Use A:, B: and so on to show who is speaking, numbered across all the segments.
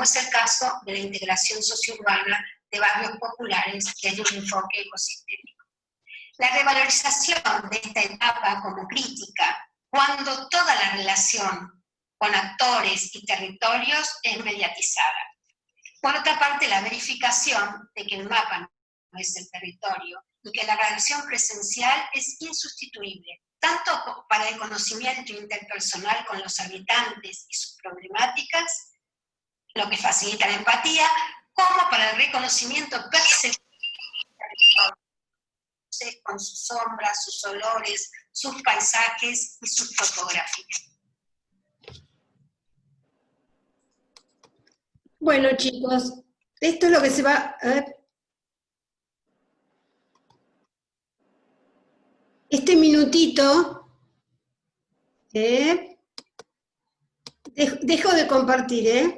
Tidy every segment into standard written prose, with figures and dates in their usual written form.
A: como es el caso de la integración sociourbana de barrios populares desde un enfoque ecosistémico. La revalorización de esta etapa como crítica, cuando toda la relación con actores y territorios es mediatizada. Por otra parte, la verificación de que el mapa no es el territorio y que la relación presencial es insustituible, tanto para el conocimiento interpersonal con los habitantes y sus problemáticas, lo que facilita la empatía, como para el reconocimiento perceptivo con sus sombras, sus olores, sus paisajes y sus fotografías.
B: Bueno, chicos, esto es lo que se va... A ver. Este minutito... dejo de compartir, ¿eh?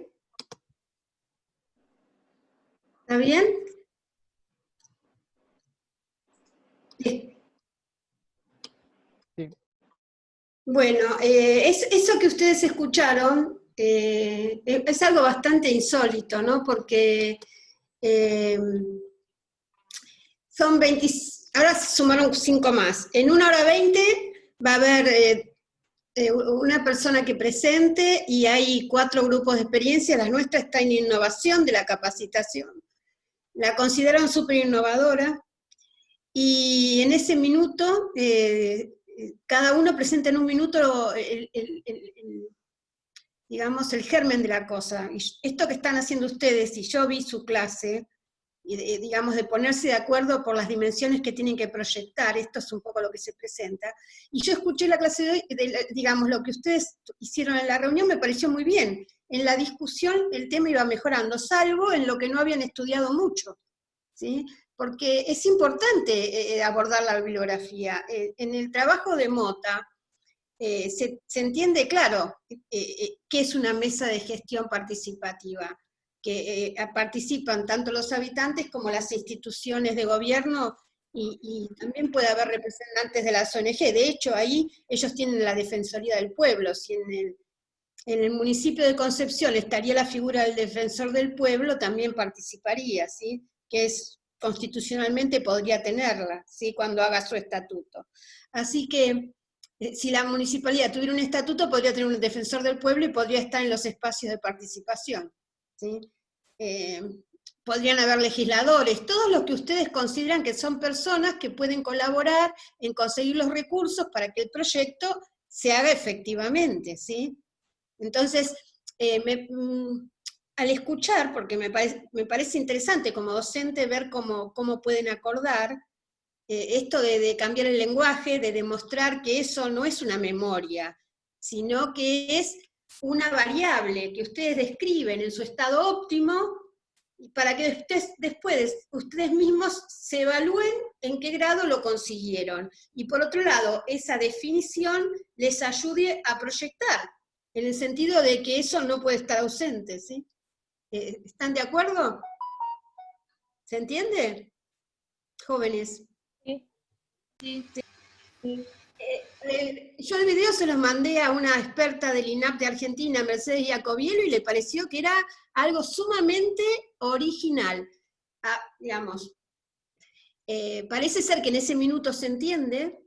B: ¿Está bien? Sí. Bueno, eso que ustedes escucharon es algo bastante insólito, ¿no? Porque son 20, ahora se sumaron 5 más. En 1 hora 20 va a haber una persona que presente y hay 4 grupos de experiencia. La nuestra está en innovación de la capacitación. La consideran súper innovadora y en ese minuto cada uno presenta en un minuto digamos, el germen de la cosa. Y esto que están haciendo ustedes, y yo vi su clase, y digamos, de ponerse de acuerdo por las dimensiones que tienen que proyectar, esto es un poco lo que se presenta, y yo escuché la clase de hoy, digamos, lo que ustedes hicieron en la reunión me pareció muy bien. En la discusión el tema iba mejorando, salvo en lo que no habían estudiado mucho, ¿sí? Porque es importante abordar la bibliografía. En el trabajo de Mota se entiende, claro, qué es una mesa de gestión participativa, que participan tanto los habitantes como las instituciones de gobierno, y también puede haber representantes de las ONG. De hecho, ahí ellos tienen la Defensoría del Pueblo. Si en el municipio de Concepción estaría la figura del defensor del pueblo, también participaría, ¿sí? Que es constitucionalmente podría tenerla, ¿sí? Cuando haga su estatuto. Así que, si la municipalidad tuviera un estatuto, podría tener un defensor del pueblo y podría estar en los espacios de participación, ¿sí? Podrían haber legisladores, todos los que ustedes consideran que son personas que pueden colaborar en conseguir los recursos para que el proyecto se haga efectivamente, ¿sí? Entonces, al escuchar, porque me parece interesante como docente ver cómo pueden acordar, esto de cambiar el lenguaje, de demostrar que eso no es una memoria, sino que es una variable que ustedes describen en su estado óptimo, para que después ustedes mismos se evalúen en qué grado lo consiguieron. Y por otro lado, esa definición les ayude a proyectar, en el sentido de que eso no puede estar ausente, ¿sí? ¿Están de acuerdo? ¿Se entiende? Jóvenes.
C: Sí. Sí. Sí.
B: Yo el video se los mandé a una experta del INAP de Argentina, Mercedes Iacovielo, y le pareció que era algo sumamente original. Digamos, parece ser que en ese minuto se entiende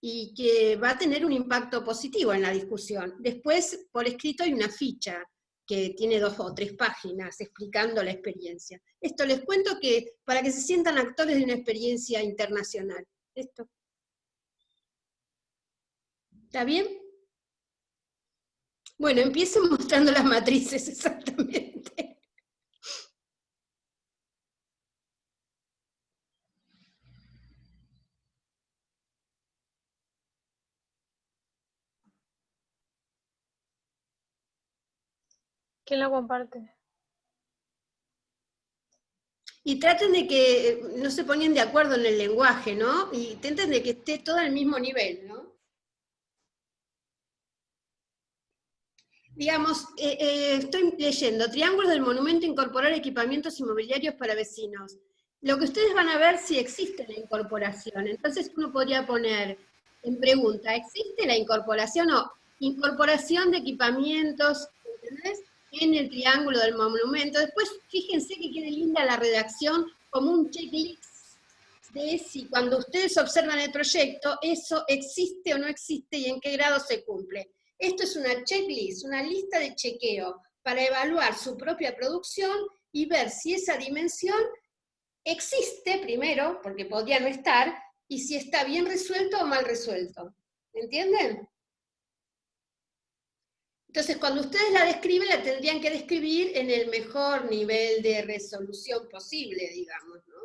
B: y que va a tener un impacto positivo en la discusión. Después, por escrito, hay una ficha que tiene 2 o 3 páginas explicando la experiencia. Esto les cuento que para que se sientan actores de una experiencia internacional. Esto. ¿Está bien? Bueno, empiecen mostrando las matrices exactamente.
C: ¿Quién lo comparte?
B: Y traten de que no se pongan de acuerdo en el lenguaje, ¿no? Y intenten de que esté todo al mismo nivel, ¿no? Digamos, estoy leyendo, Triángulos del Monumento, incorporar equipamientos inmobiliarios para vecinos. Lo que ustedes van a ver si existe la incorporación. Entonces uno podría poner en pregunta, ¿existe la incorporación o incorporación de equipamientos? ¿Entendés? en el triángulo del monumento. Después, fíjense que quede linda la redacción, como un checklist de si cuando ustedes observan el proyecto, eso existe o no existe y en qué grado se cumple. Esto es una checklist, una lista de chequeo para evaluar su propia producción y ver si esa dimensión existe primero, porque podría no estar, y si está bien resuelto o mal resuelto. ¿Entienden? Entonces, cuando ustedes la describen, la tendrían que describir en el mejor nivel de resolución posible, digamos, ¿no?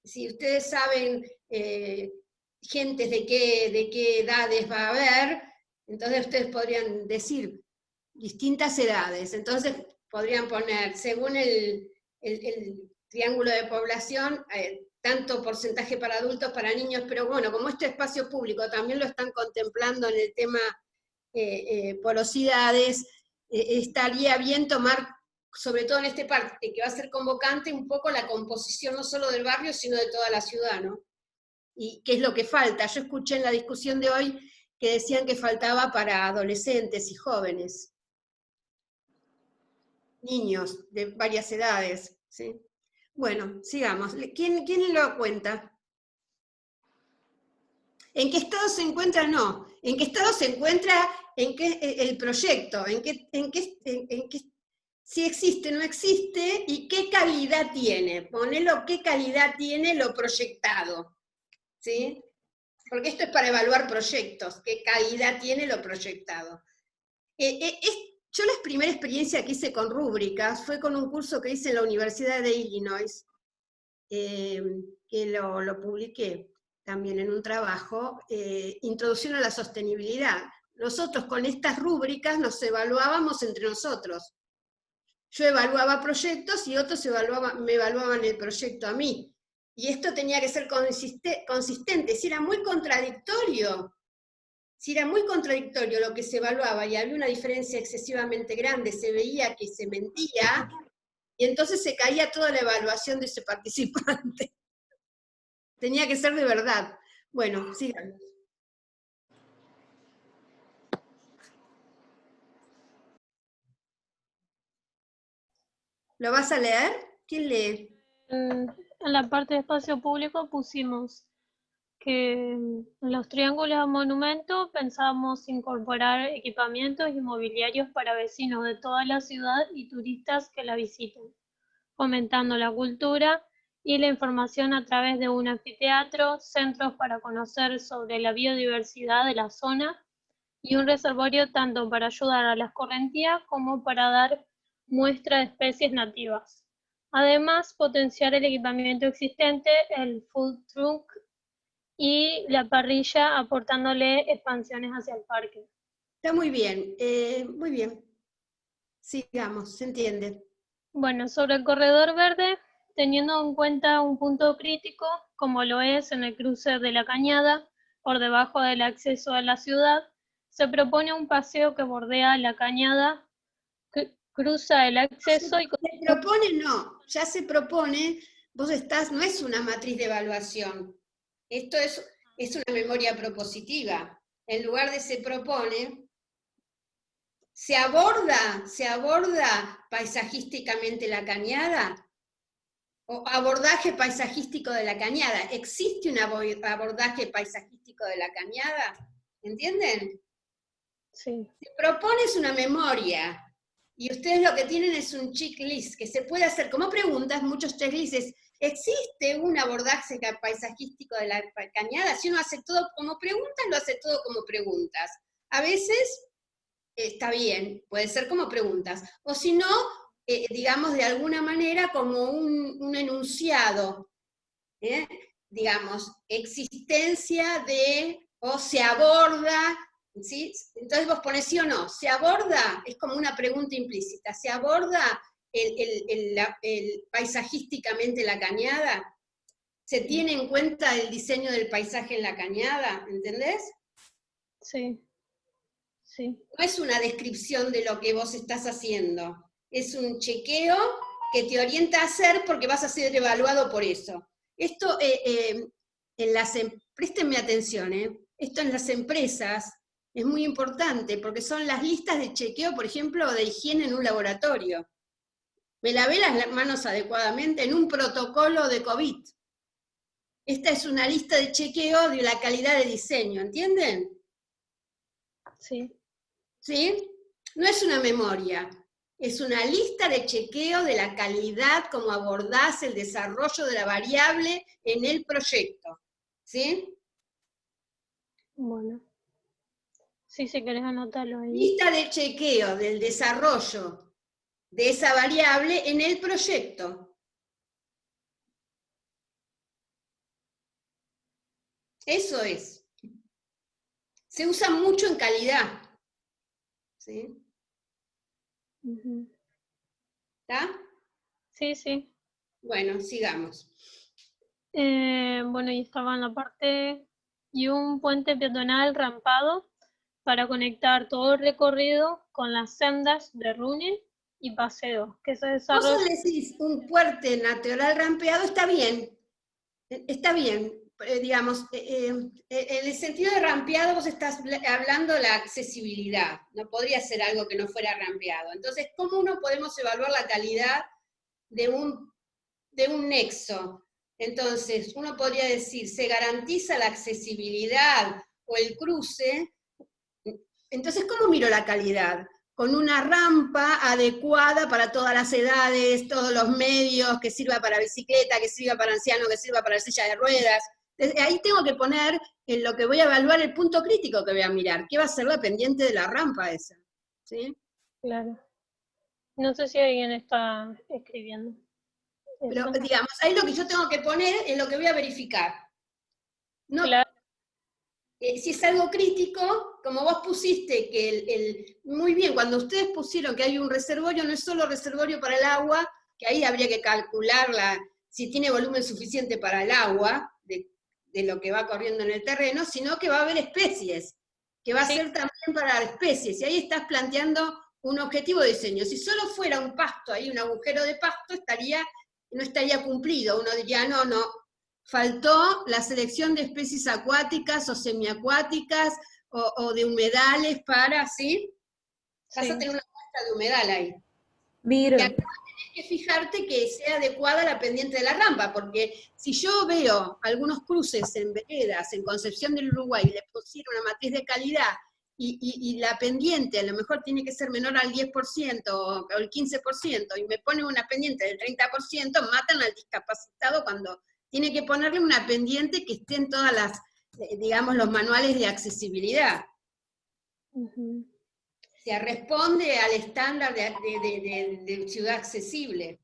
B: Si ustedes saben gentes de qué edades va a haber, entonces ustedes podrían decir distintas edades. Entonces podrían poner, según el triángulo de población, tanto porcentaje para adultos, para niños, pero bueno, como este espacio público también lo están contemplando en el tema porosidades, estaría bien tomar, sobre todo en este parte, que va a ser convocante, un poco la composición no solo del barrio, sino de toda la ciudad, ¿no? Y qué es lo que falta. Yo escuché en la discusión de hoy que decían que faltaba para adolescentes y jóvenes, niños de varias edades, ¿sí? Bueno, sigamos. ¿Quién lo cuenta? ¿En qué estado se encuentra? No. ¿En qué estado se encuentra el proyecto? Si existe, no existe, y qué calidad tiene. Ponelo qué calidad tiene lo proyectado. ¿Sí? Porque esto es para evaluar proyectos, qué calidad tiene lo proyectado. Yo la primera experiencia que hice con rúbricas fue con un curso que hice en la Universidad de Illinois, que lo publiqué también en un trabajo, Introducción a la Sostenibilidad. Nosotros con estas rúbricas nos evaluábamos entre nosotros. Yo evaluaba proyectos y otros me evaluaban el proyecto a mí. Y esto tenía que ser consistente, si era muy contradictorio. Si era muy contradictorio lo que se evaluaba y había una diferencia excesivamente grande, se veía que se mentía, y entonces se caía toda la evaluación de ese participante. Tenía que ser de verdad. Bueno, sigamos. ¿Lo vas a leer? ¿Quién lee?
C: En la parte de espacio público pusimos que en los triángulos de monumento pensábamos incorporar equipamientos y mobiliarios para vecinos de toda la ciudad y turistas que la visiten, fomentando la cultura y la información a través de un anfiteatro, centros para conocer sobre la biodiversidad de la zona y un reservorio tanto para ayudar a la escorrentía como para dar muestra de especies nativas. Además, potenciar el equipamiento existente, el food truck y la parrilla, aportándole expansiones hacia el parque.
B: Está muy bien, muy bien. Sigamos, se entiende.
C: Bueno, sobre el corredor verde, teniendo en cuenta un punto crítico, como lo es en el cruce de la Cañada, por debajo del acceso a la ciudad, se propone un paseo que bordea la Cañada, cruza el acceso y...
B: Se propone, no, ya se propone, vos estás, no es una matriz de evaluación, esto es una memoria propositiva. En lugar de se propone, se aborda paisajísticamente la Cañada, o abordaje paisajístico de la Cañada. ¿Existe un abordaje paisajístico de la Cañada? ¿Entienden?
C: Sí.
B: Se propone una memoria, y ustedes lo que tienen es un checklist, que se puede hacer como preguntas, muchos checklists. ¿Existe un abordaje paisajístico de la Cañada? Si uno hace todo como preguntas, lo hace todo como preguntas. A veces está bien, puede ser como preguntas. O si no, digamos de alguna manera como un enunciado. Digamos, existencia de, o se aborda, ¿sí? Entonces vos ponés sí o no, se aborda, es como una pregunta implícita, se aborda paisajísticamente la Cañada, se tiene en cuenta el diseño del paisaje en la Cañada, ¿entendés?
C: Sí. Sí.
B: No es una descripción de lo que vos estás haciendo, es un chequeo que te orienta a hacer porque vas a ser evaluado por eso. Esto, préstenme atención, esto en las empresas Es muy importante, porque son las listas de chequeo, por ejemplo, de higiene en un laboratorio. Me lavé las manos adecuadamente en un protocolo de COVID. Esta es una lista de chequeo de la calidad de diseño, ¿entienden?
C: Sí.
B: ¿Sí? No es una memoria, es una lista de chequeo de la calidad, como abordás el desarrollo de la variable en el proyecto. ¿Sí?
C: Bueno. Sí, si querés anotarlo ahí.
B: Lista de chequeo del desarrollo de esa variable en el proyecto. Eso es. Se usa mucho en calidad. ¿Sí? ¿Está?
C: Sí, sí.
B: Bueno, sigamos.
C: Bueno, y estaba en la parte, y un puente peatonal rampado para conectar todo el recorrido con las sendas de running y paseo que se
B: Vos
C: desarrollan.
B: decís un puente natural rampeado, está bien, digamos, en el sentido de rampeado vos estás hablando de la accesibilidad, no podría ser algo que no fuera rampeado. Entonces, ¿cómo podemos evaluar la calidad de un nexo? Entonces, uno podría decir, se garantiza la accesibilidad o el cruce. Entonces, ¿cómo miro la calidad? Con una rampa adecuada para todas las edades, todos los medios, que sirva para bicicleta, que sirva para anciano, que sirva para silla de ruedas. Desde ahí tengo que poner en lo que voy a evaluar el punto crítico que voy a mirar, qué va a ser la pendiente de la rampa esa. ¿Sí?
C: Claro. No sé si alguien está escribiendo.
B: Pero,
C: Eso.
B: digamos, ahí lo que yo tengo que poner es lo que voy a verificar. No,
C: Claro.
B: si es algo crítico, como vos pusiste que muy bien, cuando ustedes pusieron que hay un reservorio, no es solo reservorio para el agua, que ahí habría que calcular si tiene volumen suficiente para el agua, de lo que va corriendo en el terreno, sino que va a haber especies, que va a ser también para especies, y ahí estás planteando un objetivo de diseño. Si solo fuera un pasto, ahí un agujero de pasto, no estaría cumplido, uno diría, no, faltó la selección de especies acuáticas o semiacuáticas o de humedales para, ¿sí? Vas a tener una muestra de humedal ahí. Y acá tenés que fijarte que sea adecuada la pendiente de la rampa, porque si yo veo algunos cruces en veredas, en Concepción del Uruguay, y le pusieron una matriz de calidad, y la pendiente a lo mejor tiene que ser menor al 10% o el 15%, y me ponen una pendiente del 30%, matan al discapacitado cuando tiene que ponerle una pendiente que esté en todas las, digamos, los manuales de accesibilidad. Se responde al estándar de ciudad accesible.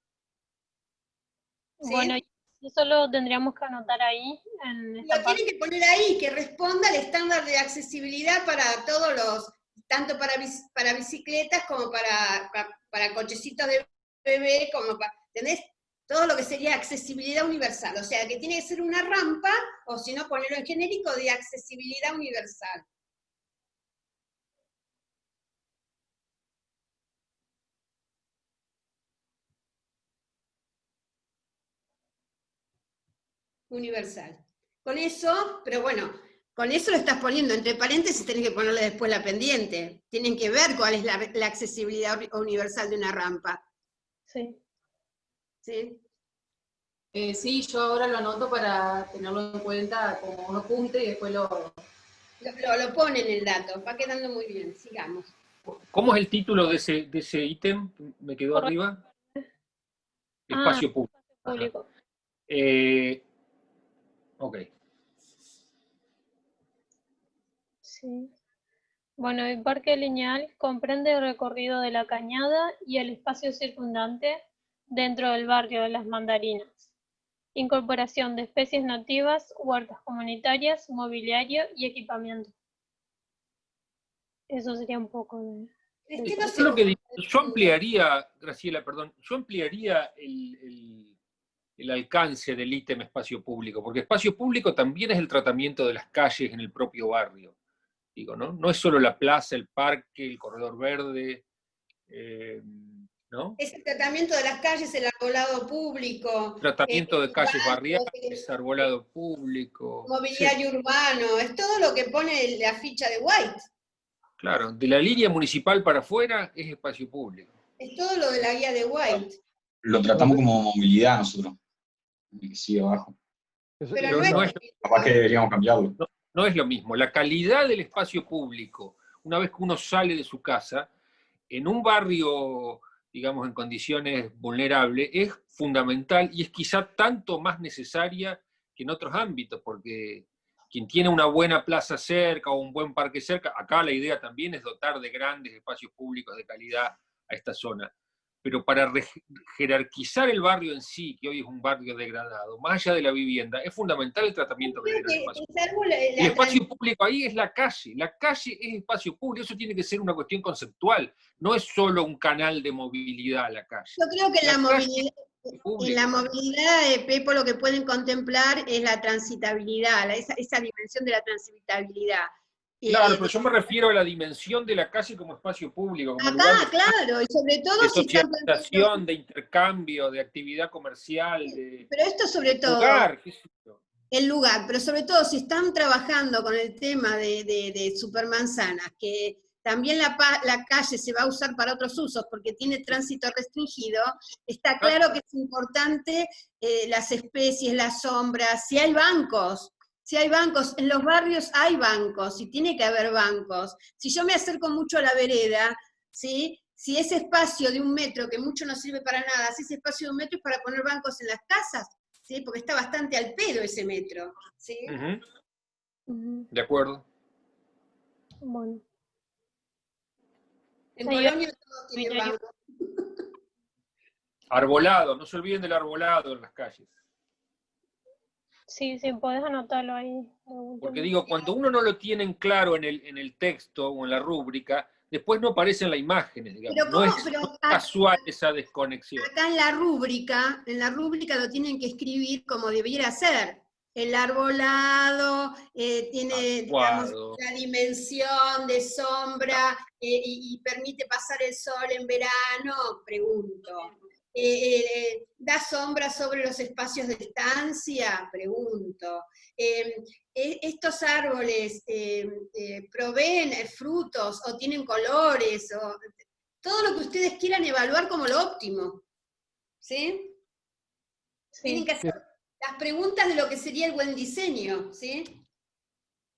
B: ¿Sí?
C: Bueno, eso lo tendríamos que anotar ahí.
B: Lo tienen que poner ahí, que responda al estándar de accesibilidad para todos los, tanto para bicicletas como para cochecitos de bebé, como para, ¿entendés? Todo lo que sería accesibilidad universal. O sea, que tiene que ser una rampa, o si no, ponerlo en genérico, de accesibilidad universal. Universal. Con eso, pero bueno, con eso lo estás poniendo entre paréntesis, tenés que ponerle después la pendiente. Tienen que ver cuál es la accesibilidad universal de una rampa.
C: Sí.
B: ¿Sí?
D: Sí, yo ahora lo anoto para tenerlo en cuenta como un apunte y después lo
B: ponen el dato, va quedando muy bien, sigamos.
E: ¿Cómo es el título de ese ítem? ¿Me quedó arriba? Espacio público. Ok.
C: Sí. Bueno, el parque lineal comprende el recorrido de la cañada y el espacio circundante dentro del barrio de Las Mandarinas. Incorporación de especies nativas, huertas comunitarias, mobiliario y equipamiento. Eso sería un poco de...
E: Yo ampliaría, Graciela, perdón, yo ampliaría el alcance del ítem espacio público, porque espacio público también es el tratamiento de las calles en el propio barrio. Digo, ¿no? No es solo la plaza, el parque, el corredor verde, ¿no?
B: Es el tratamiento de las calles, el arbolado público.
E: Tratamiento de calles barriales, arbolado público.
B: Mobiliario urbano, es todo lo que pone la ficha de White.
E: Claro, de la línea municipal para afuera es espacio público.
B: Es todo lo de la guía de White.
F: Lo tratamos como movilidad nosotros, que sigue abajo.
B: Pero
E: no
B: no
E: es-
B: es
F: Capaz que deberíamos cambiarlo.
E: No es lo mismo. La calidad del espacio público, una vez que uno sale de su casa, en un barrio, digamos, en condiciones vulnerables, es fundamental y es quizá tanto más necesaria que en otros ámbitos, porque quien tiene una buena plaza cerca o un buen parque cerca, acá la idea también es dotar de grandes espacios públicos de calidad a esta zona. Pero para jerarquizar el barrio en sí, que hoy es un barrio degradado, más allá de la vivienda, es fundamental el tratamiento que le den al espacio. El espacio público ahí es la calle es espacio público, eso tiene que ser una cuestión conceptual, no es solo un canal de movilidad a la calle.
B: Yo creo que
E: La
B: en
E: pública.
B: la movilidad, Pepo, lo que pueden contemplar es la transitabilidad, esa dimensión de la transitabilidad.
E: Claro, pero yo me refiero a la dimensión de la calle como espacio público, como
B: Acá,
E: lugar
B: claro, y sobre todo
E: de
B: si están
E: socialización, de intercambio, de actividad comercial, de
B: pero esto sobre todo,
E: lugar, qué sé yo.
B: el lugar, pero sobre todo si están trabajando con el tema de supermanzanas, que también la calle se va a usar para otros usos porque tiene tránsito restringido, está claro que es importante las especies, las sombras, si hay bancos, en los barrios hay bancos, y tiene que haber bancos. Si yo me acerco mucho a la vereda, ¿sí? Si ese espacio de 1 metro, que mucho no sirve para nada, si ese espacio de 1 metro es para poner bancos en las casas, ¿sí? Porque está bastante al pedo ese metro, ¿sí?
E: De acuerdo.
C: Bueno.
B: En
C: Sí,
B: Colonia todo tiene bancos.
E: Arbolado, no se olviden del arbolado en las calles.
C: Sí, podés anotarlo ahí.
E: Porque digo, cuando uno no lo tiene en claro en el texto o en la rúbrica, después no aparecen las imágenes, digamos.
B: Pero
E: No es
B: acá,
E: casual esa desconexión.
B: acá en la rúbrica lo tienen que escribir como debiera ser. El arbolado tiene, digamos, la dimensión de sombra y permite pasar el sol en verano, pregunto. ¿Da sombra sobre los espacios de estancia? Pregunto. ¿Estos árboles proveen frutos o tienen colores? O, todo lo que ustedes quieran evaluar como lo óptimo. ¿Sí? Tienen que hacer las preguntas de lo que sería el buen diseño, ¿sí?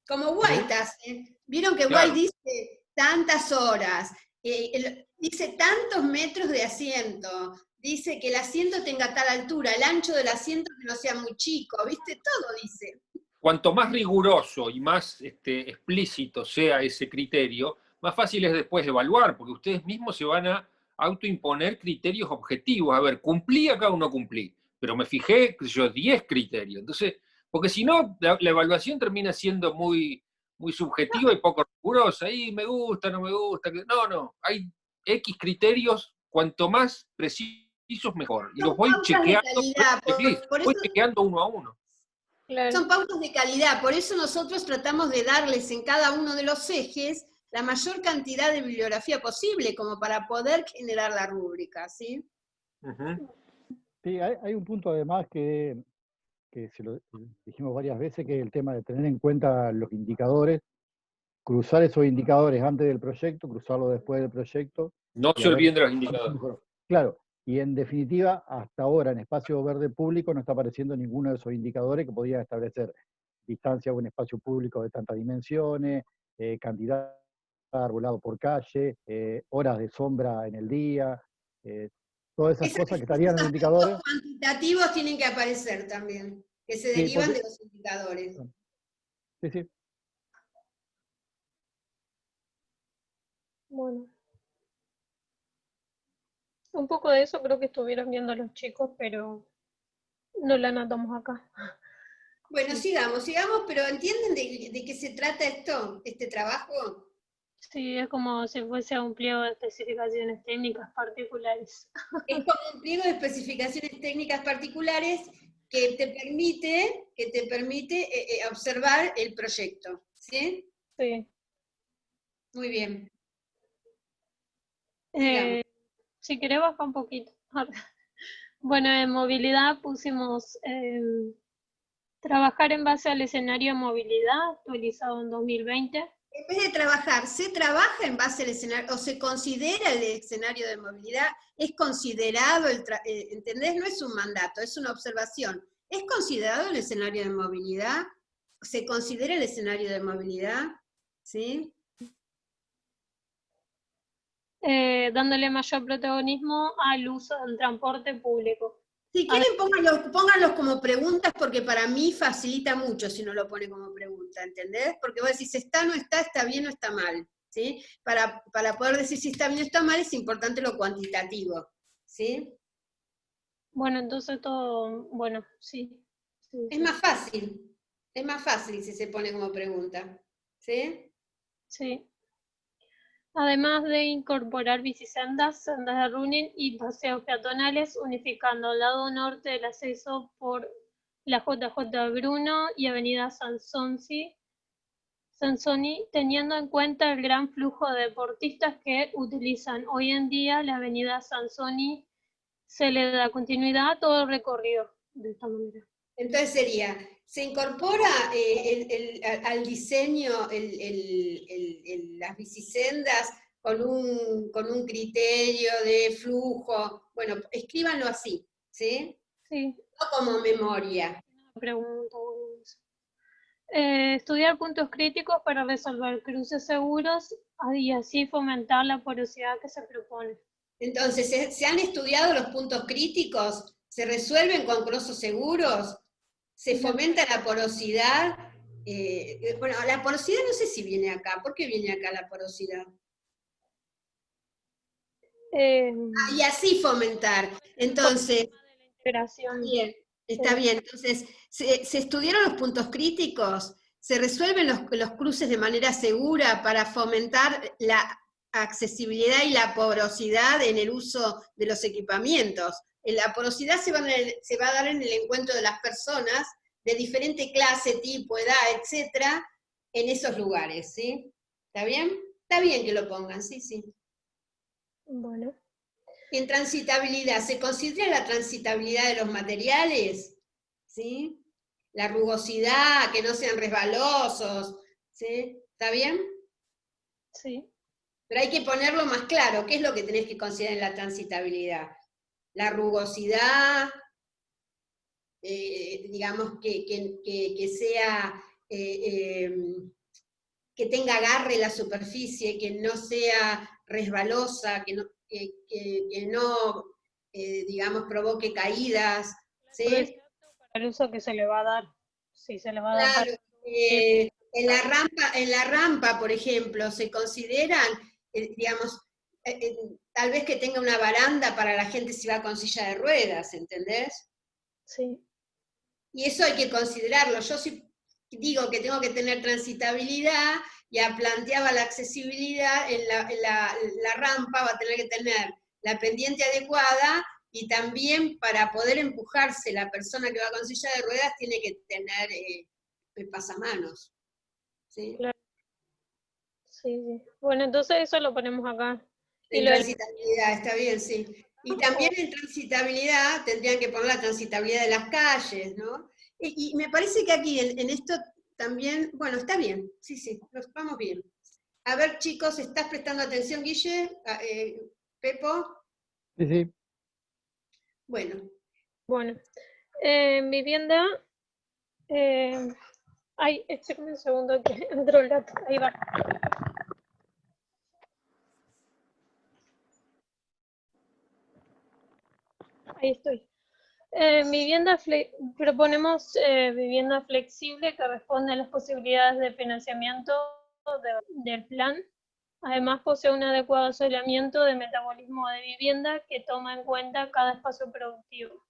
B: Como White hace. ¿Vieron que White dice tantas horas? Dice tantos metros de asiento. Dice que el asiento tenga tal altura, el ancho del asiento que no sea muy chico, ¿viste? Todo dice.
E: Cuanto más riguroso y más explícito sea ese criterio, más fácil es después evaluar, porque ustedes mismos se van a autoimponer criterios objetivos. A ver, ¿cumplí acá o no cumplí? Pero me fijé, qué sé yo, 10 criterios. Entonces, porque si no, la evaluación termina siendo muy, muy subjetiva y poco rigurosa. Ahí me gusta, no me gusta. No, hay X criterios, cuanto más precisos mejor. Y los voy chequeando, voy chequeando uno a uno.
C: Claro.
B: Son pautas de calidad, por eso nosotros tratamos de darles en cada uno de los ejes la mayor cantidad de bibliografía posible, como para poder generar la rúbrica, ¿sí?
G: Sí, hay un punto además que se lo dijimos varias veces, que es el tema de tener en cuenta los indicadores, cruzar esos indicadores antes del proyecto, cruzarlos después del proyecto.
E: No se olviden de los indicadores.
G: Claro, y en definitiva, hasta ahora en espacio verde público no está apareciendo ninguno de esos indicadores que podía establecer distancia a un espacio público de tantas dimensiones, cantidad de arbolado por calle, horas de sombra en el día, todas esas cosas que estarían en los indicadores.
B: Los cuantitativos tienen que aparecer también, que se derivan de los indicadores.
G: Sí.
C: Bueno. Un poco de eso creo que estuvieron viendo los chicos, pero no lo anotamos acá.
B: Bueno, sigamos, pero ¿entienden de qué se trata este trabajo?
C: Sí, es como si fuese un pliego de especificaciones técnicas particulares.
B: Es como un pliego de especificaciones técnicas particulares que te permite observar el proyecto, ¿sí?
C: Sí.
B: Muy bien.
C: Si querés bajar un poquito. Bueno, en movilidad pusimos trabajar en base al escenario de movilidad actualizado en 2020.
B: En vez de trabajar, se trabaja en base al escenario, o se considera el escenario de movilidad, es considerado, ¿entendés? No es un mandato, es una observación. ¿Es considerado el escenario de movilidad? ¿Se considera el escenario de movilidad? ¿Sí?
C: Dándole mayor protagonismo al uso del transporte público.
B: Si quieren, pónganlos como preguntas, porque para mí facilita mucho si no lo pone como pregunta, ¿entendés? Porque vos decís, está, no está bien o está mal, ¿sí? Para poder decir si está bien o está mal es importante lo cuantitativo, ¿sí?
C: Bueno, entonces todo, bueno, sí.
B: Es más fácil si se pone como pregunta, ¿sí?
C: Sí. Además de incorporar bicisendas, sendas de running y paseos peatonales, unificando el lado norte del acceso por la JJ Bruno y Avenida Sansoni, teniendo en cuenta el gran flujo de deportistas que utilizan hoy en día la Avenida Sansoni, se le da continuidad a todo el recorrido de esta manera.
B: Entonces sería, se incorpora al diseño las bicisendas con un criterio de flujo. Bueno, escríbanlo así, ¿sí?
C: Sí.
B: No como memoria.
C: Pregunta. Estudiar puntos críticos para resolver cruces seguros y así fomentar la porosidad que se propone.
B: Entonces, ¿se han estudiado los puntos críticos? ¿Se resuelven con cruces seguros? ¿Se fomenta la porosidad? Bueno, la porosidad no sé si viene acá. ¿Por qué viene acá la porosidad? Y así fomentar. Entonces, está bien. Entonces, ¿se estudiaron los puntos críticos? ¿Se resuelven los cruces de manera segura para fomentar la accesibilidad y la porosidad en el uso de los equipamientos? La porosidad se va a dar en el encuentro de las personas de diferente clase, tipo, edad, etcétera, en esos lugares, ¿sí? ¿Está bien? Está bien que lo pongan, sí, sí.
C: Bueno.
B: En transitabilidad, ¿se considera la transitabilidad de los materiales? ¿Sí? La rugosidad, que no sean resbalosos, ¿sí? ¿Está bien?
C: Sí.
B: Pero hay que ponerlo más claro, ¿qué es lo que tenés que considerar en la transitabilidad? La rugosidad, digamos, que sea, que tenga agarre la superficie, que no sea resbalosa, que no digamos, provoque caídas, ¿sí?
C: Para el uso que se le va a dar. Sí, se le va a dar.
B: Claro, en la rampa, por ejemplo, se consideran, digamos, tal vez que tenga una baranda para la gente si va con silla de ruedas, ¿entendés?
C: Sí.
B: Y eso hay que considerarlo. Yo sí digo que tengo que tener transitabilidad, ya planteaba la accesibilidad, en la rampa va a tener que tener la pendiente adecuada, y también para poder empujarse la persona que va con silla de ruedas tiene que tener pasamanos. ¿Sí?
C: Claro. Sí, sí. Bueno, entonces eso lo ponemos acá.
B: En transitabilidad, está bien, sí. Y también en transitabilidad tendrían que poner la transitabilidad de las calles, ¿no? Y me parece que aquí en esto también, bueno, está bien, sí, sí, nos vamos bien. A ver, chicos, ¿estás prestando atención, Guille? ¿Pepo?
G: Sí, sí.
C: Bueno, vivienda, ay, espérame un segundo que entró el gato, ahí va. Ahí estoy. Proponemos vivienda flexible que responde a las posibilidades de financiamiento del plan. Además, posee un adecuado asesoramiento de metabolismo de vivienda que toma en cuenta cada espacio productivo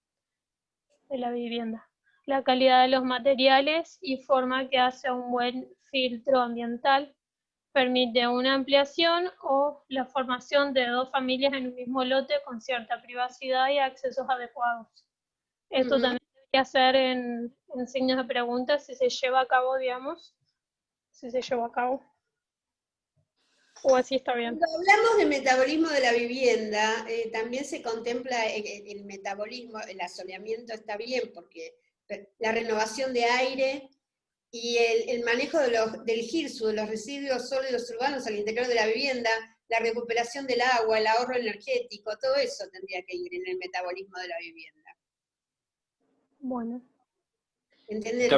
C: de la vivienda, la calidad de los materiales y forma que hace un buen filtro ambiental. Permite una ampliación o la formación de 2 familias en un mismo lote con cierta privacidad y accesos adecuados. Esto también hay que hacer en signos de pregunta si se lleva a cabo, digamos, si se lleva a cabo. O así está bien.
B: Cuando hablamos de metabolismo de la vivienda, también se contempla el metabolismo, el asoleamiento está bien, porque la renovación de aire y el manejo del GIRSU, de los residuos sólidos urbanos al interior de la vivienda, la recuperación del agua, el ahorro energético, todo eso tendría que ir en el metabolismo de la vivienda.
C: Bueno.
B: ¿Entendés?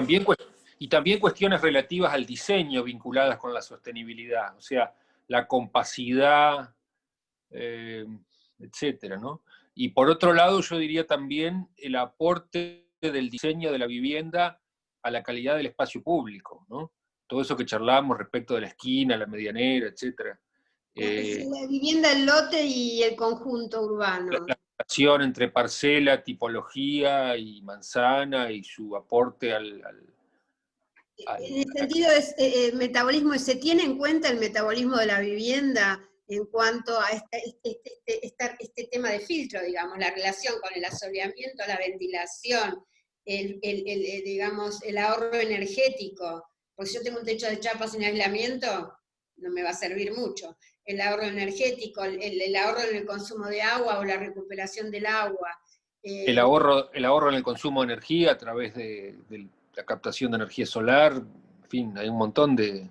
E: Y también cuestiones relativas al diseño vinculadas con la sostenibilidad, o sea, la compacidad, etcétera, ¿no? Y por otro lado, yo diría también el aporte del diseño de la vivienda a la calidad del espacio público, ¿no? Todo eso que charlábamos respecto de la esquina, la medianera, etcétera.
B: La vivienda, el lote y el conjunto urbano.
E: La relación entre parcela, tipología y manzana y su aporte al
B: en el sentido metabolismo, ¿se tiene en cuenta el metabolismo de la vivienda en cuanto a este tema de filtro, digamos, la relación con el asoleamiento, la ventilación, digamos, el ahorro energético? Porque si yo tengo un techo de chapa sin aislamiento, no me va a servir mucho. El ahorro energético, el ahorro en el consumo de agua o la recuperación del agua.
E: El ahorro en el consumo de energía a través de la captación de energía solar, en fin, hay un montón de...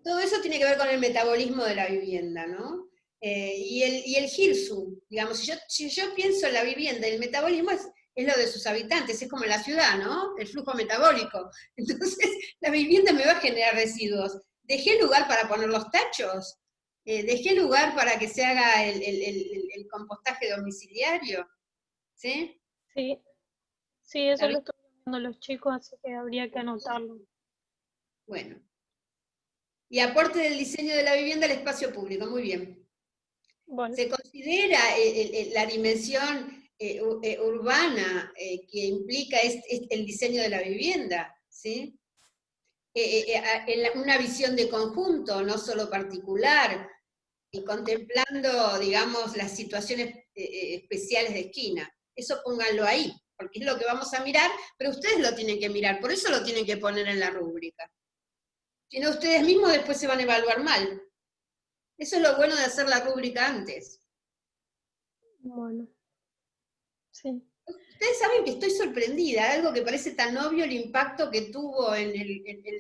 B: Todo eso tiene que ver con el metabolismo de la vivienda, ¿no? Y el GIRSU, digamos, si yo pienso en la vivienda, el metabolismo es lo de sus habitantes, es como la ciudad, ¿no? El flujo metabólico. Entonces, la vivienda me va a generar residuos. ¿Dejé lugar para poner los tachos? ¿Dejé lugar para que se haga el compostaje domiciliario? ¿Sí?
C: Sí, sí, eso lo están viendo los chicos, así que habría que anotarlo.
B: Bueno. Y aporte del diseño de la vivienda al espacio público, muy bien.
C: Bueno.
B: ¿Se considera la dimensión urbana que implica el diseño de la vivienda? ¿Sí? Una visión de conjunto, no solo particular, y contemplando, digamos, las situaciones especiales de esquina. Eso pónganlo ahí, porque es lo que vamos a mirar, pero ustedes lo tienen que mirar, por eso lo tienen que poner en la rúbrica. Si no, ustedes mismos después se van a evaluar mal. Eso es lo bueno de hacer la rúbrica antes.
C: Bueno, sí.
B: Ustedes saben que estoy sorprendida, algo que parece tan obvio el impacto que tuvo en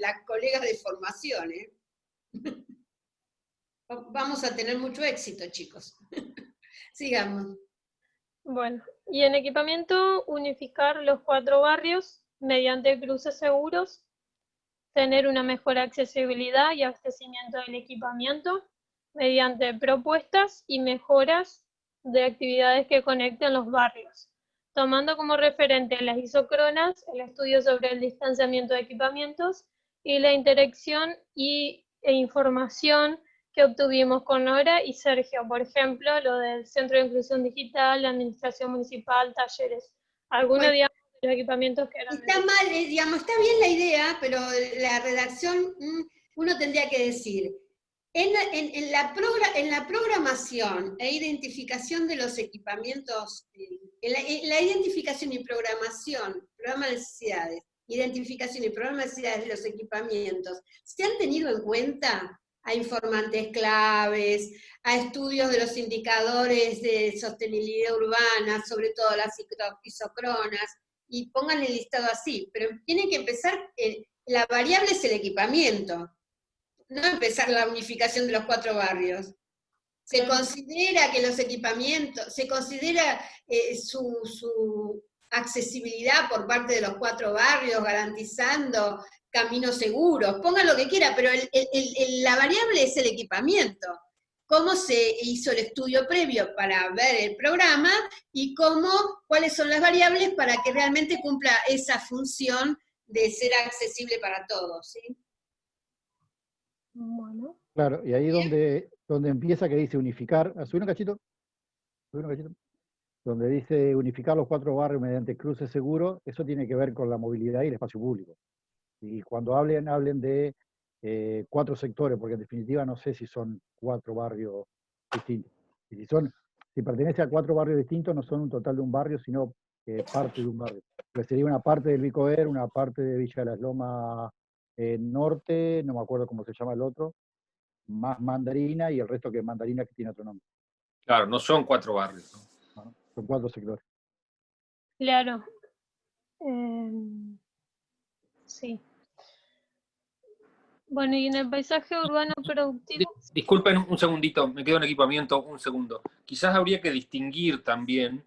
B: las colegas de formación. Vamos a tener mucho éxito, chicos. Sigamos.
C: Bueno, y en equipamiento, unificar los 4 barrios mediante cruces seguros, tener una mejor accesibilidad y abastecimiento del equipamiento mediante propuestas y mejoras de actividades que conecten los barrios, tomando como referente las isocronas, el estudio sobre el distanciamiento de equipamientos y la interacción e información que obtuvimos con Nora y Sergio, por ejemplo, lo del Centro de Inclusión Digital, la Administración Municipal, talleres, algunos, digamos, de los equipamientos que eran...
B: Está mal, digamos, está bien la idea, pero la redacción, uno tendría que decir, en la programación e identificación de los equipamientos, en la identificación y programación, programa de necesidades, identificación y programa de necesidades de los equipamientos, ¿se han tenido en cuenta a informantes claves, a estudios de los indicadores de sostenibilidad urbana, sobre todo las isocronas, y pongan el listado así, pero tienen que empezar, la variable es el equipamiento, no empezar la unificación de los 4 barrios. Se considera que los equipamientos, se considera su accesibilidad por parte de los 4 barrios, garantizando caminos seguros, pongan lo que quiera, pero la variable es el equipamiento. Cómo se hizo el estudio previo para ver el programa y cuáles son las variables para que realmente cumpla esa función de ser accesible para todos, ¿sí?
C: Bueno.
G: Claro, y ahí donde empieza que dice unificar, sube un cachito, donde dice unificar los 4 barrios mediante cruces seguros, eso tiene que ver con la movilidad y el espacio público. Y cuando hablen de 4 sectores, porque en definitiva no sé si son 4 barrios distintos. Y si pertenece a 4 barrios distintos, no son un total de un barrio, sino parte de un barrio. Pues sería una parte del Bicover, una parte de Villa de las Lomas Norte, no me acuerdo cómo se llama el otro, más Mandarina, y el resto que es Mandarina, que tiene otro nombre.
E: Claro, no son 4 barrios, ¿no?
G: Bueno, son 4 sectores.
C: Claro. Sí. Bueno, y en el paisaje urbano productivo,
E: Disculpen un segundito, me quedo en equipamiento un segundo. Quizás habría que distinguir también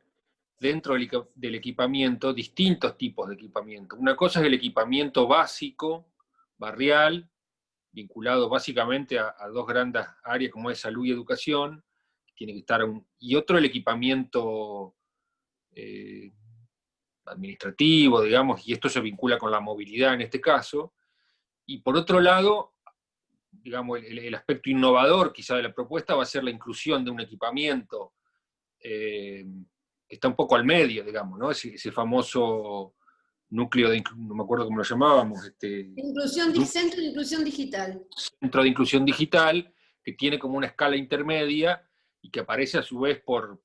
E: dentro del equipamiento distintos tipos de equipamiento. Una cosa es el equipamiento básico, barrial, vinculado básicamente a dos grandes áreas como es salud y educación, tiene que estar y otro el equipamiento administrativo, digamos, y esto se vincula con la movilidad en este caso. Y por otro lado, digamos, el aspecto innovador quizá de la propuesta va a ser la inclusión de un equipamiento que está un poco al medio, digamos, ¿no? Ese famoso núcleo de, no me acuerdo cómo lo llamábamos,
B: Centro de Inclusión Digital.
E: Centro de Inclusión Digital, que tiene como una escala intermedia y que aparece a su vez por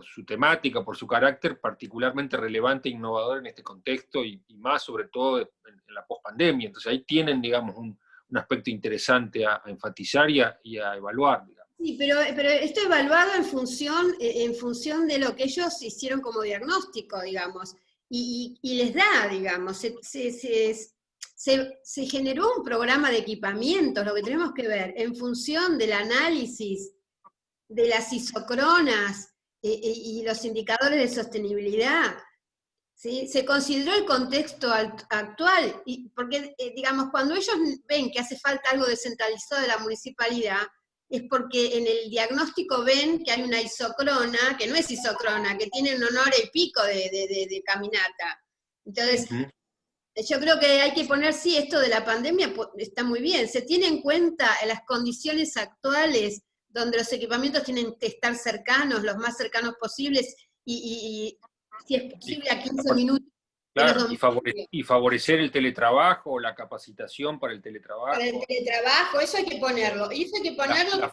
E: su temática, por su carácter particularmente relevante e innovador en este contexto y más sobre todo en la pospandemia. Entonces ahí tienen, digamos, un aspecto interesante a enfatizar y a evaluar, digamos.
B: Sí, pero esto evaluado en función de lo que ellos hicieron como diagnóstico, digamos, y les da, digamos, se generó un programa de equipamientos, lo que tenemos que ver, en función del análisis de las isocronas y los indicadores de sostenibilidad, ¿sí? Se consideró el contexto actual, porque, digamos, cuando ellos ven que hace falta algo descentralizado de la municipalidad, es porque en el diagnóstico ven que hay una isocrona, que no es isocrona, que tiene una hora y pico de caminata. Entonces, yo creo que hay que poner, sí, esto de la pandemia está muy bien, se tiene en cuenta las condiciones actuales, donde los equipamientos tienen que estar cercanos, los más cercanos posibles, y si es posible a 15 minutos.
E: Claro, y favorecer el teletrabajo, la capacitación para el teletrabajo.
B: Para el teletrabajo, eso hay que ponerlo. Y eso hay que ponerlo.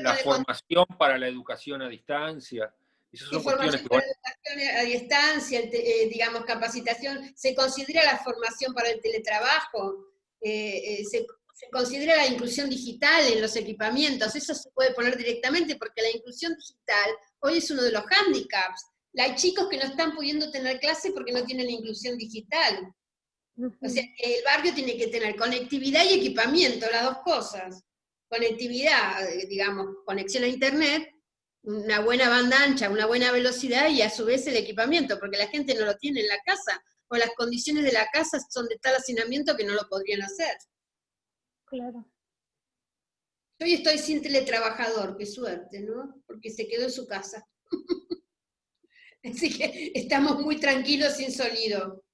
E: La formación para la educación a distancia. Esas son cuestiones que van...
B: Educación a distancia, digamos, capacitación. Se considera la formación para el teletrabajo. Se considera la inclusión digital en los equipamientos. Eso se puede poner directamente porque la inclusión digital hoy es uno de los hándicaps. Hay chicos que no están pudiendo tener clase porque no tienen la inclusión digital. O sea, el barrio tiene que tener conectividad y equipamiento, las dos cosas. Conectividad, digamos, conexión a internet, una buena banda ancha, una buena velocidad y a su vez el equipamiento, porque la gente no lo tiene en la casa, o las condiciones de la casa son de tal hacinamiento que no lo podrían hacer.
C: Claro.
B: Yo hoy estoy sin teletrabajador, qué suerte, ¿no? Porque se quedó en su casa. Así que estamos muy tranquilos sin sonido.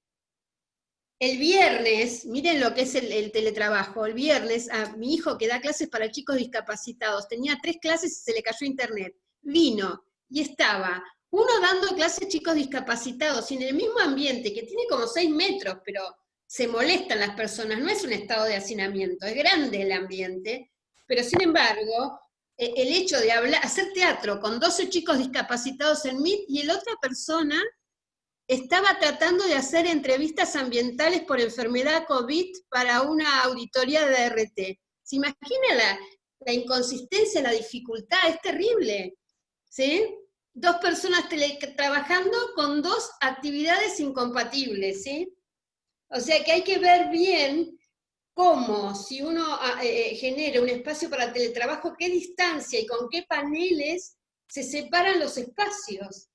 B: El viernes, miren lo que es el teletrabajo, el viernes a mi hijo que da clases para chicos discapacitados, tenía 3 clases y se le cayó internet, vino y estaba uno dando clases a chicos discapacitados y en el mismo ambiente, que tiene como 6 metros, pero se molestan las personas, no es un estado de hacinamiento, es grande el ambiente, pero sin embargo... el hecho de hacer teatro con 12 chicos discapacitados en Meet y la otra persona estaba tratando de hacer entrevistas ambientales por enfermedad COVID para una auditoría de RT. ¿Se imagina la inconsistencia, la dificultad? Es terrible, ¿sí? 2 personas trabajando con 2 actividades incompatibles, ¿sí? O sea que hay que ver bien cómo, si uno genera un espacio para teletrabajo, qué distancia y con qué paneles se separan los espacios.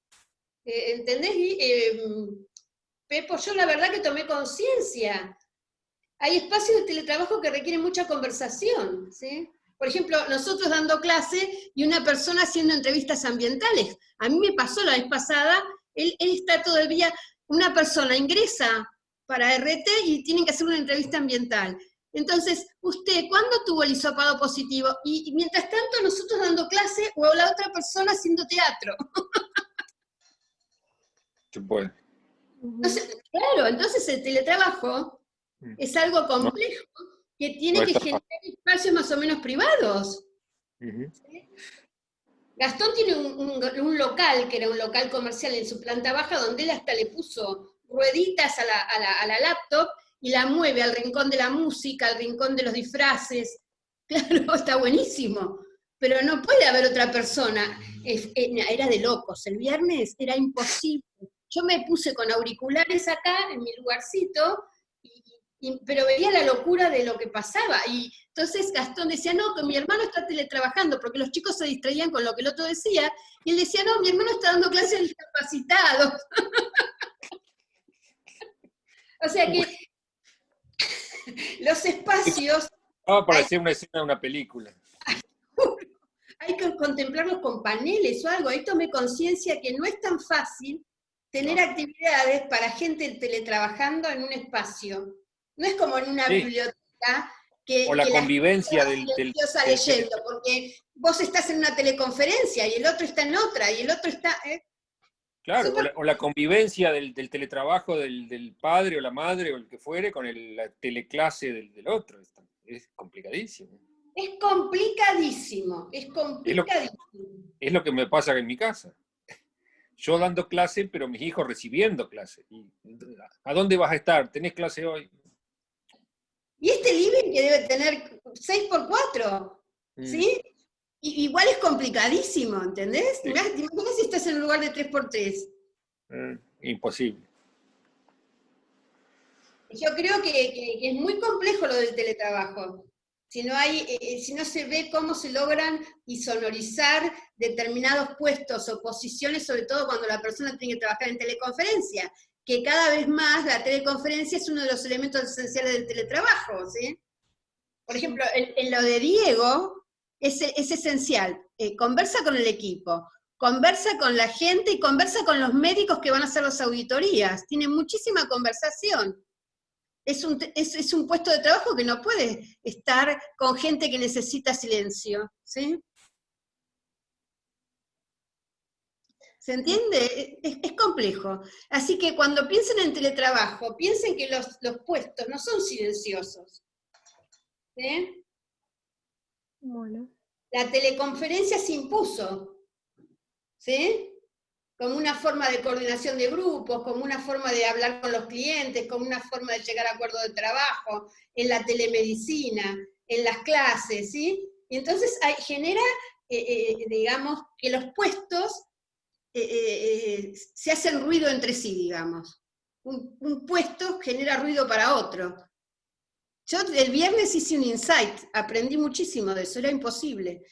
B: ¿Entendés? Pepo, yo la verdad que tomé conciencia. Hay espacios de teletrabajo que requieren mucha conversación, ¿sí? Por ejemplo, nosotros dando clase y una persona haciendo entrevistas ambientales. A mí me pasó la vez pasada, él está todo el día, una persona ingresa para RT y tienen que hacer una entrevista ambiental. Entonces, ¿usted cuándo tuvo el hisopado positivo? Y mientras tanto nosotros dando clase o la otra persona haciendo teatro.
E: Se puede.
B: Entonces, claro, entonces el teletrabajo es algo complejo que tiene que generar espacios más o menos privados. ¿Sí? Gastón tiene un local, que era un local comercial en su planta baja, donde él hasta le puso rueditas a la laptop, y la mueve al rincón de la música, al rincón de los disfraces. Claro, está buenísimo. Pero no puede haber otra persona. Era de locos. El viernes era imposible. Yo me puse con auriculares acá, en mi lugarcito, y pero veía la locura de lo que pasaba. Y entonces Gastón decía, no, que mi hermano está teletrabajando, porque los chicos se distraían con lo que el otro decía, y él decía, no, mi hermano está dando clases de discapacitados. O sea que los espacios...
E: Va a parecer una escena de una película.
B: Hay que contemplarlos con paneles o algo. Ahí tomé conciencia que no es tan fácil tener actividades para gente teletrabajando en un espacio. No es como en una biblioteca
E: o la convivencia del
B: leyendo, porque vos estás en una teleconferencia y el otro está en otra, y el otro está...
E: Claro, o la convivencia del teletrabajo del padre o la madre o el que fuere con la teleclase del otro. Es complicadísimo.
B: Es complicadísimo, es complicadísimo.
E: Es lo que me pasa en mi casa. Yo dando clase, pero mis hijos recibiendo clase. ¿A dónde vas a estar? ¿Tenés clase hoy?
B: Y este living que debe tener 6x4, ¿sí? Y igual es complicadísimo, ¿entendés? Sí. ¿Te imaginas si estás en un lugar de 3x3?
E: Imposible.
B: Yo creo que es muy complejo lo del teletrabajo. Si no se ve cómo se logran insonorizar determinados puestos o posiciones, sobre todo cuando la persona tiene que trabajar en teleconferencia, que cada vez más la teleconferencia es uno de los elementos esenciales del teletrabajo, ¿sí? Por ejemplo, en lo de Diego es esencial, conversa con el equipo, conversa con la gente y conversa con los médicos que van a hacer las auditorías, tiene muchísima conversación. Es un puesto de trabajo que no puede estar con gente que necesita silencio, ¿sí? ¿Se entiende? Es complejo. Así que cuando piensen en teletrabajo, piensen que los puestos no son silenciosos. ¿Sí?
C: Bueno.
B: La teleconferencia se impuso, ¿sí? Como una forma de coordinación de grupos, como una forma de hablar con los clientes, como una forma de llegar a acuerdos de trabajo, en la telemedicina, en las clases, ¿sí? Y entonces genera, digamos, que los puestos se hacen ruido entre sí, digamos. Un puesto genera ruido para otro. Yo el viernes hice un insight, aprendí muchísimo de eso, era imposible.